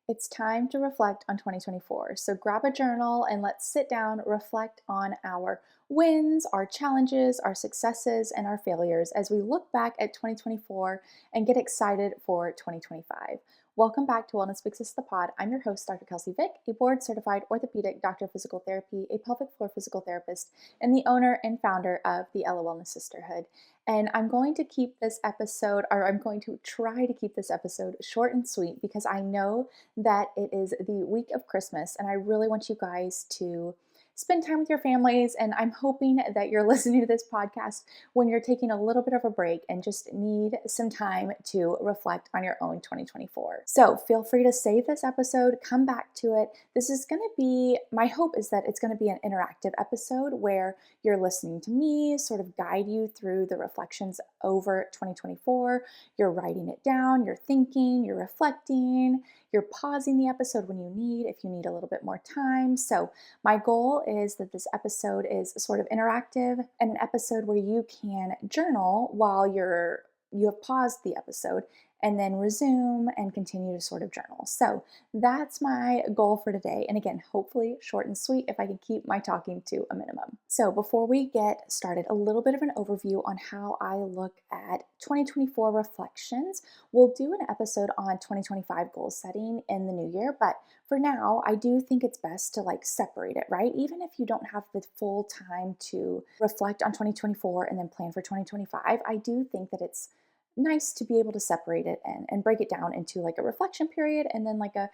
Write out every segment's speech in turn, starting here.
It's time to reflect on 2024. So grab a journal and let's sit down, reflect on our wins, our challenges, our successes, and our failures as we look back at 2024 and get excited for 2025. Welcome back to Wellness Fixes the Pod. I'm your host, Dr. Kelsey Vick, a board certified orthopedic doctor of physical therapy, a pelvic floor physical therapist, and the owner and founder of the Ella Wellness Sisterhood. And I'm going to keep this episode, or I'm going to try to keep this episode short and sweet because I know that it is the week of Christmas and I really want you guys to spend time with your families. And I'm hoping that you're listening to this podcast when you're taking a little bit of a break and just need some time to reflect on your own 2024. So feel free to save this episode, come back to it. This is going to be, my hope is that it's going to be an interactive episode where you're listening to me sort of guide you through the reflections over 2024. You're writing it down, you're thinking, you're reflecting, you're pausing the episode when you need, if you need a little bit more time. So my goal is that this episode is sort of interactive and an episode where you can journal while you have paused the episode and then resume and continue to sort of journal. So that's my goal for today. And again, hopefully short and sweet if I can keep my talking to a minimum. So before we get started, a little bit of an overview on how I look at 2024 reflections. We'll do an episode on 2025 goal setting in the new year, but for now, I do think it's best to separate it, right? Even if you don't have the full time to reflect on 2024 and then plan for 2025, I do think that it's nice to be able to separate it and break it down into a reflection period and then a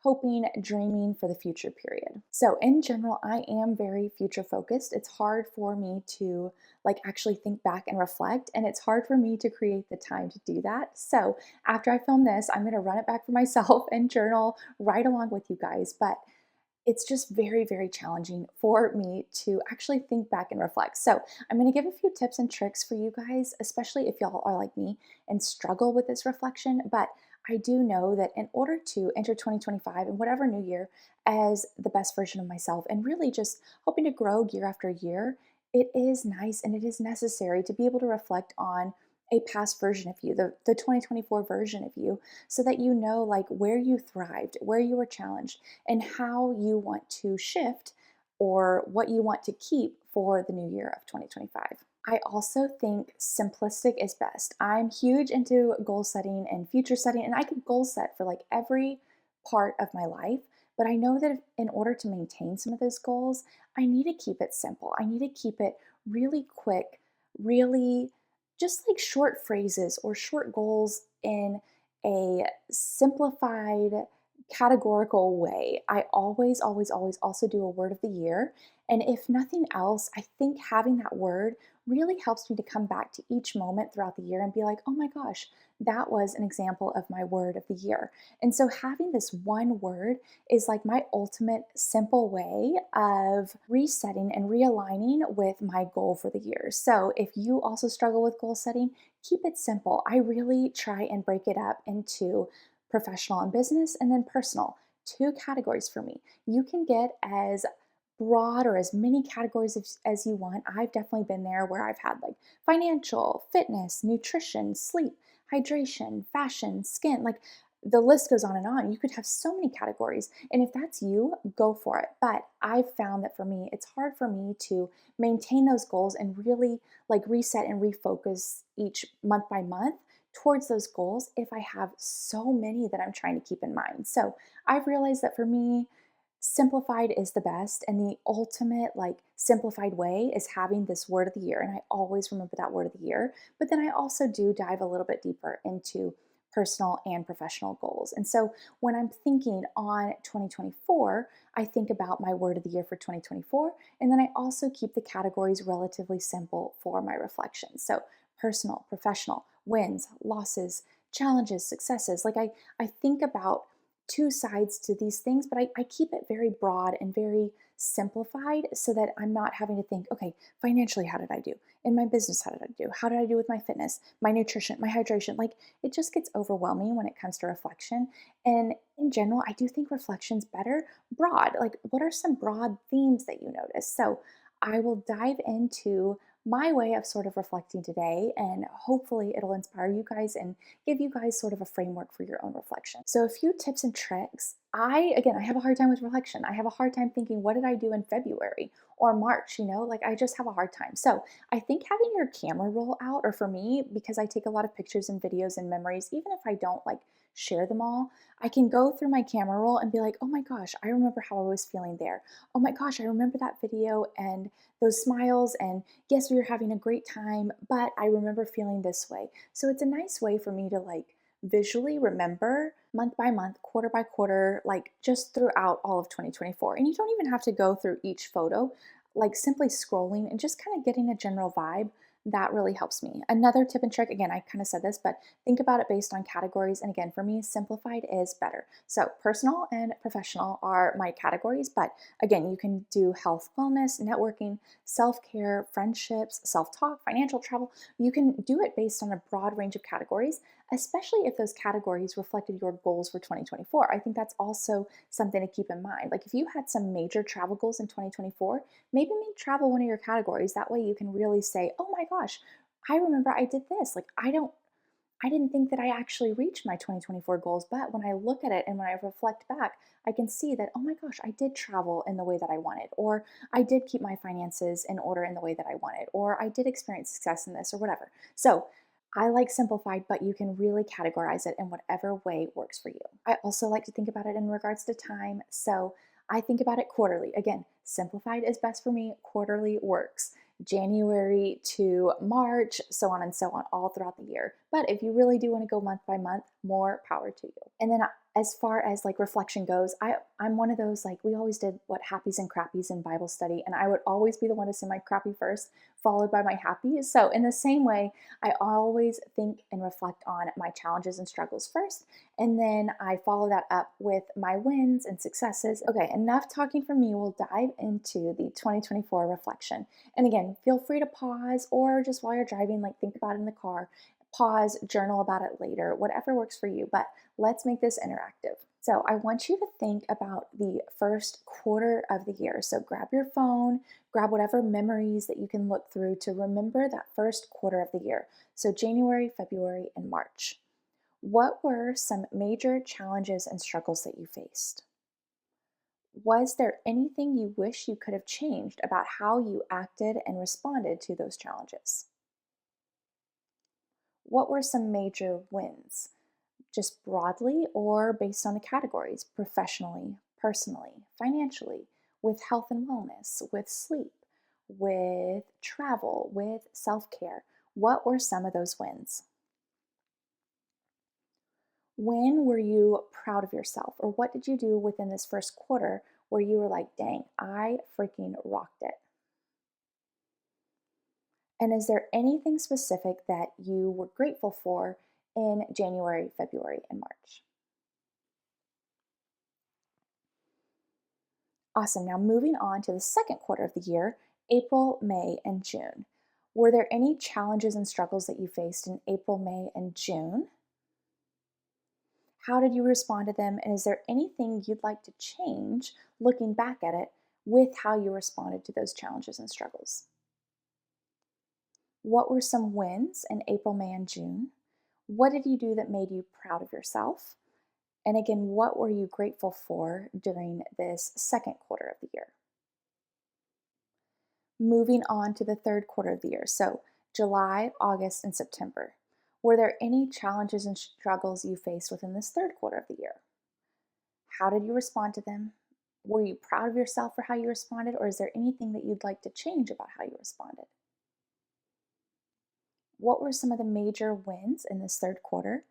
hoping, dreaming for the future period. So in general, I am very future focused. It's hard for me to actually think back and reflect, and it's hard for me to create the time to do that. So after I film this, I'm going to run it back for myself and journal right along with you guys. But it's just very, very challenging for me to actually think back and reflect. So I'm going to give a few tips and tricks for you guys, especially if y'all are like me and struggle with this reflection. But I do know that in order to enter 2025 and whatever new year as the best version of myself and really just hoping to grow year after year, it is nice and it is necessary to be able to reflect on a past version of you, the 2024 version of you, so that you know where you thrived, where you were challenged, and how you want to shift or what you want to keep for the new year of 2025. I also think simplistic is best. I'm huge into goal setting and future setting, and I could goal set for every part of my life. But I know that in order to maintain some of those goals, I need to keep it simple. I need to keep it really quick, really just short phrases or short goals in a simplified, categorical way. I always, always, always also do a word of the year. And if nothing else, I think having that word really helps me to come back to each moment throughout the year and be like, oh my gosh, that was an example of my word of the year. And so having this one word is my ultimate simple way of resetting and realigning with my goal for the year. So if you also struggle with goal setting, keep it simple. I really try and break it up into professional and business and then personal. Two categories for me. You can get as broad or as many categories as you want. I've definitely been there where I've had financial, fitness, nutrition, sleep, hydration, fashion, skin, the list goes on and on. You could have so many categories. And if that's you, go for it. But I've found that for me, it's hard for me to maintain those goals and really reset and refocus each month by month towards those goals if I have so many that I'm trying to keep in mind. So I've realized that for me, simplified is the best, and the ultimate simplified way is having this word of the year, and I always remember that word of the year. But then I also do dive a little bit deeper into personal and professional goals. And so when I'm thinking on 2024, I think about my word of the year for 2024, and then I also keep the categories relatively simple for my reflections. So personal, professional, wins, losses, challenges, successes. I think about two sides to these things, but I keep it very broad and very simplified so that I'm not having to think, okay, financially, how did I do? In my business, how did I do? How did I do with my fitness, my nutrition, my hydration? It just gets overwhelming when it comes to reflection. And in general, I do think reflection's better broad. What are some broad themes that you notice? So I will dive into my way of sort of reflecting today, and hopefully it'll inspire you guys and give you guys sort of a framework for your own reflection. So, a few tips and tricks. I have a hard time with reflection. I have a hard time thinking, what did I do in February or March? Like I just have a hard time. So, I think having your camera roll out, or for me, because I take a lot of pictures and videos and memories, even if I don't like share them all, I can go through my camera roll and be like, oh my gosh, I remember how I was feeling there. Oh my gosh, I remember that video and those smiles. And yes, we were having a great time, but I remember feeling this way. So it's a nice way for me to like visually remember month by month, quarter by quarter, like just throughout all of 2024. And you don't even have to go through each photo, like simply scrolling and just kind of getting a general vibe. That really helps me. Another tip and trick, again, I kind of said this, but think about it based on categories. And again, for me, simplified is better. So personal and professional are my categories, but again, you can do health, wellness, networking, self-care, friendships, self-talk, financial, travel. You can do it based on a broad range of categories, especially if those categories reflected your goals for 2024. I think that's also something to keep in mind. Like if you had some major travel goals in 2024, maybe make travel one of your categories. That way you can really say, oh my gosh, I remember I did this. Like I didn't think that I actually reached my 2024 goals, but when I look at it and when I reflect back, I can see that, oh my gosh, I did travel in the way that I wanted, or I did keep my finances in order in the way that I wanted, or I did experience success in this, or whatever. So I like simplified, but you can really categorize it in whatever way works for you. I also like to think about it in regards to time. So I think about it quarterly. Again, simplified is best for me, quarterly works. January to March, so on and so on, all throughout the year. But if you really do want to go month by month, more power to you. And then as far as like reflection goes, I'm one of those, like we always did what happies and crappies in Bible study, and I would always be the one to say my crappy first, followed by my happies. So in the same way, I always think and reflect on my challenges and struggles first, and then I follow that up with my wins and successes. Okay, enough talking from me. We'll dive into the 2024 reflection. And again, feel free to pause, or just while you're driving, like think about it in the car, pause, journal about it later, whatever works for you. But let's make this interactive. So I want you to think about the first quarter of the year. So grab your phone, grab whatever memories that you can look through to remember that first quarter of the year. So January, February, and March. What were some major challenges and struggles that you faced? Was there anything you wish you could have changed about how you acted and responded to those challenges? What were some major wins, just broadly or based on the categories, professionally, personally, financially, with health and wellness, with sleep, with travel, with self care? What were some of those wins? When were you proud of yourself? Or what did you do within this first quarter where you were like, dang, I freaking rocked it? And is there anything specific that you were grateful for in January, February, and March? Awesome. Now, moving on to the second quarter of the year, April, May, and June. Were there any challenges and struggles that you faced in April, May, and June? How did you respond to them? And is there anything you'd like to change looking back at it with how you responded to those challenges and struggles? What were some wins in April, May, and June? What did you do that made you proud of yourself? And again, what were you grateful for during this second quarter of the year? Moving on to the third quarter of the year, so July, August, and September. Were there any challenges and struggles you faced within this third quarter of the year? How did you respond to them? Were you proud of yourself for how you responded, or is there anything that you'd like to change about how you responded? What were some of the major wins in this third quarter?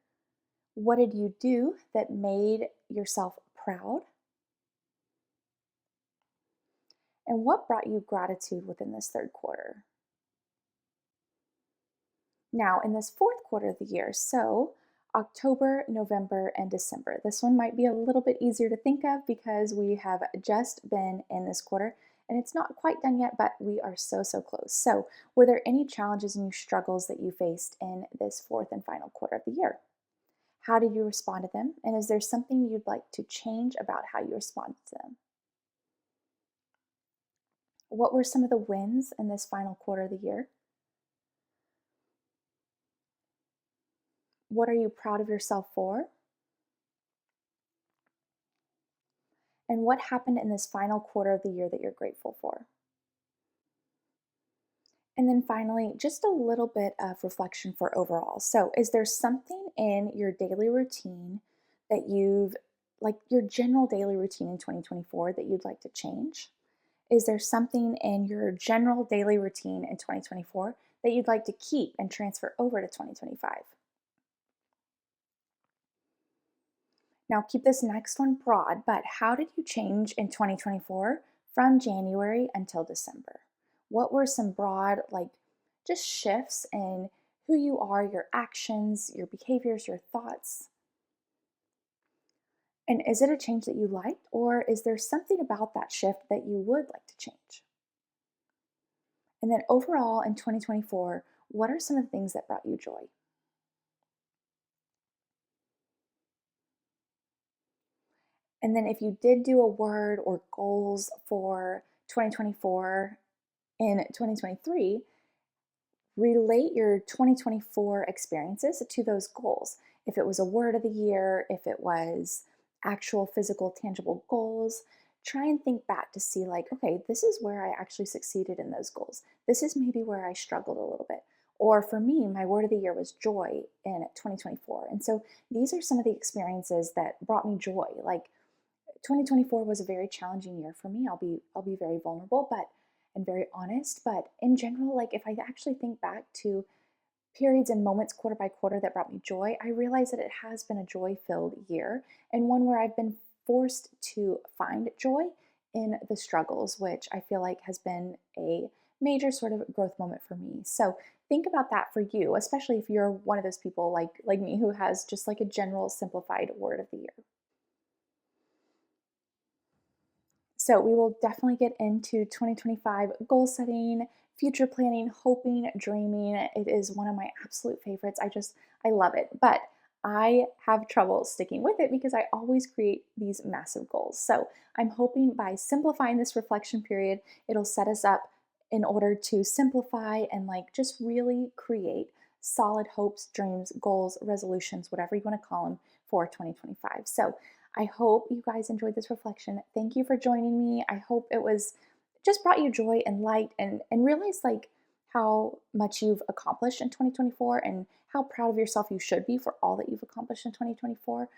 What did you do that made yourself proud? And what brought you gratitude within this third quarter? Now, in this fourth quarter of the year, so October, November, and December, this one might be a little bit easier to think of because we have just been in this quarter and it's not quite done yet, but we are so, so close. So, were there any challenges and struggles that you faced in this fourth and final quarter of the year? How did you respond to them? And is there something you'd like to change about how you respond to them? What were some of the wins in this final quarter of the year? What are you proud of yourself for? And what happened in this final quarter of the year that you're grateful for? And then finally, just a little bit of reflection for overall. So, is there something in your daily routine that like your general daily routine in 2024 that you'd like to change? Is there something in your general daily routine in 2024 that you'd like to keep and transfer over to 2025? Now, keep this next one broad, but how did you change in 2024 from January until December? What were some broad, like just shifts in who you are, your actions, your behaviors, your thoughts? And is it a change that you liked, or is there something about that shift that you would like to change? And then overall in 2024, what are some of the things that brought you joy? And then if you did do a word or goals for 2024 in 2023, relate your 2024 experiences to those goals. If it was a word of the year, if it was actual physical, tangible goals, try and think back to see, like, okay, this is where I actually succeeded in those goals. This is maybe where I struggled a little bit. Or for me, my word of the year was joy in 2024. And so these are some of the experiences that brought me joy. Like 2024 was a very challenging year for me. I'll be very vulnerable, but and very honest. But in general, like if I actually think back to periods and moments quarter by quarter that brought me joy, I realize that it has been a joy-filled year and one where I've been forced to find joy in the struggles, which I feel like has been a major sort of growth moment for me. So think about that for you, especially if you're one of those people like me who has just like a general simplified word of the year. So we will definitely get into 2025 goal setting, future planning, hoping, dreaming. It is one of my absolute favorites. I love it. But I have trouble sticking with it because I always create these massive goals. So I'm hoping by simplifying this reflection period, it'll set us up in order to simplify and like just really create solid hopes, dreams, goals, resolutions, whatever you want to call them for 2025. So I hope you guys enjoyed this reflection. Thank you for joining me. I hope it was just brought you joy and light and realize like how much you've accomplished in 2024 and how proud of yourself you should be for all that you've accomplished in 2024.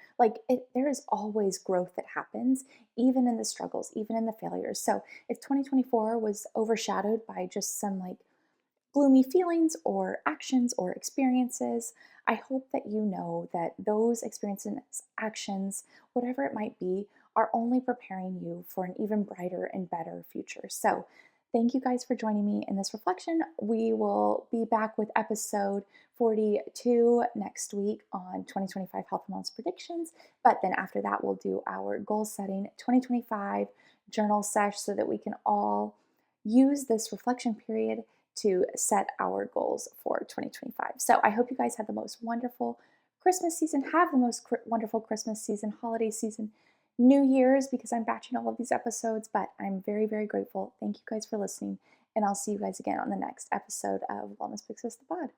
There is always growth that happens, even in the struggles, even in the failures. So if 2024 was overshadowed by just some like gloomy feelings or actions or experiences, I hope that you know that those experiences, actions, whatever it might be, are only preparing you for an even brighter and better future. So, thank you guys for joining me in this reflection. We will be back with episode 42 next week on 2025 health and wellness predictions. But then after that, we'll do our goal setting 2025 journal sesh so that we can all use this reflection period to set our goals for 2025. So I hope you guys had the most wonderful Christmas season, have the most wonderful Christmas season, holiday season, New Year's, because I'm batching all of these episodes, but I'm very, very grateful. Thank you guys for listening, and I'll see you guys again on the next episode of Wellness Big Sis the Pod.